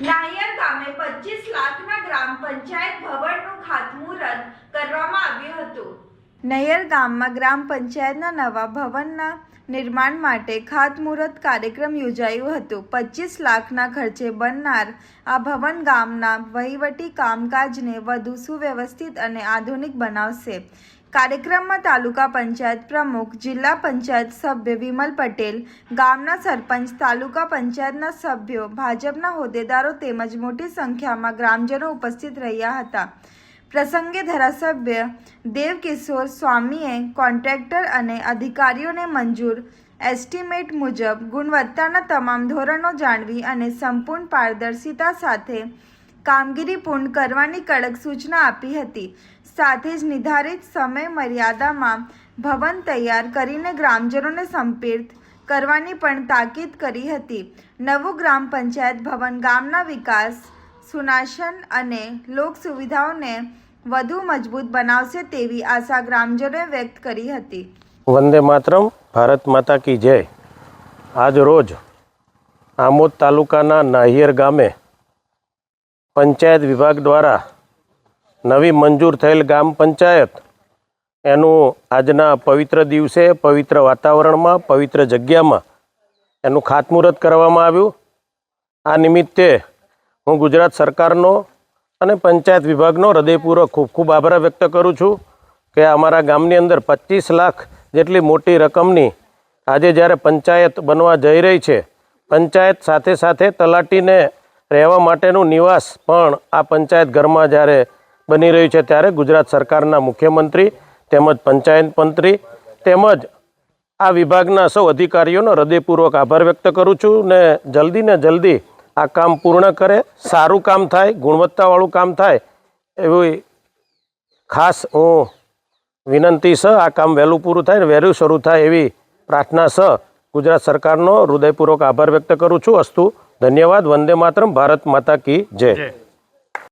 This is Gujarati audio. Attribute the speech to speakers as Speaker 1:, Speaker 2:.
Speaker 1: નાયર ગામે 25 લાખના ગ્રામ પંચાયત ભવનનું ખાતમુહૂર્ત કરવામાં આવ્યું હતું। નાયર ગામમાં ગ્રામ પંચાયતના નવા ભવનના નિર્માણ માટે ખાતમુહૂર્ત કાર્યક્રમ યોજાયો હતો। 25 લાખના ખર્ચે બનનાર આ ભવન ગામના વહીવટી કામકાજને વધુ સુવ્યવસ્થિત અને આધુનિક બનાવશે। કાર્યક્રમમાં તાલુકા પંચાયત પ્રમુખ, જિલ્લા પંચાયત સભ્ય વિમલ પટેલ, ગામના સરપંચ, તાલુકા પંચાયતના સભ્યો, ભાજપના હોદ્દેદારો તેમજ મોટી સંખ્યામાં ગ્રામજનો ઉપસ્થિત રહ્યા હતા। પ્રસંગે ધારાસભ્ય દેવકિશોર સ્વામીએ કોન્ટ્રાક્ટર અને અધિકારીઓને મંજૂર એસ્ટિમેટ મુજબ ગુણવત્તાના તમામ ધોરણો જાળવી અને સંપૂર્ણ પારદર્શિતા સાથે કામગીરી પૂર્ણ કરવાની કડક સૂચના આપી હતી। સાથે જ નિર્ધારિત સમય મર્યાદામાં ભવન તૈયાર કરીને ગ્રામજનોને સંપર્ક કરવાની પણ તાકીદ કરી હતી। નવું ગ્રામ પંચાયત ભવન ગામના વિકાસ, સુશાસન અને લોક સુવિધાઓને વધુ મજબૂત બનાવશે તેવી આશા ગ્રામજનોએ વ્યક્ત કરી હતી।
Speaker 2: વંદે માતરમ, ભારત માતા કી જય। આજ રોજ આમોદ તાલુકાના નાહિયર ગામે પંચાયત વિભાગ દ્વારા નવી મંજૂર થયેલ ગ્રામ પંચાયત એનું આજના પવિત્ર દિવસે, પવિત્ર વાતાવરણમાં, પવિત્ર જગ્યામાં એનું ખાતમુહૂર્ત કરવામાં આવ્યું। આ નિમિત્તે હું ગુજરાત સરકારનો અને પંચાયત વિભાગનો હૃદયપૂર્વક ખૂબ ખૂબ આભાર વ્યક્ત કરું છું કે અમારા ગામની અંદર 25 લાખ જેટલી મોટી રકમની આજે જ્યારે પંચાયત બનવા જઈ રહી છે, પંચાયત સાથે સાથે તલાટીને રહેવા માટેનું નિવાસ પણ આ પંચાયત ઘરમાં જ્યારે બની રહ્યું છે ત્યારે ગુજરાત સરકારના મુખ્યમંત્રી તેમજ પંચાયત મંત્રી તેમજ આ વિભાગના સૌ અધિકારીઓનો હૃદયપૂર્વક આભાર વ્યક્ત કરું છું ને જલ્દી આ કામ પૂર્ણ કરે, સારું કામ થાય, ગુણવત્તાવાળું કામ થાય એવી ખાસ હું વિનંતી છે। આ કામ વહેલું પૂરું થાય ને વહેલું શરૂ થાય એવી પ્રાર્થના છે। ગુજરાત સરકારનો હૃદયપૂર્વક આભાર વ્યક્ત કરું છું। અસ્તુ, ધન્યવાદ। વંદે માતરમ, ભારત માતા કી જય।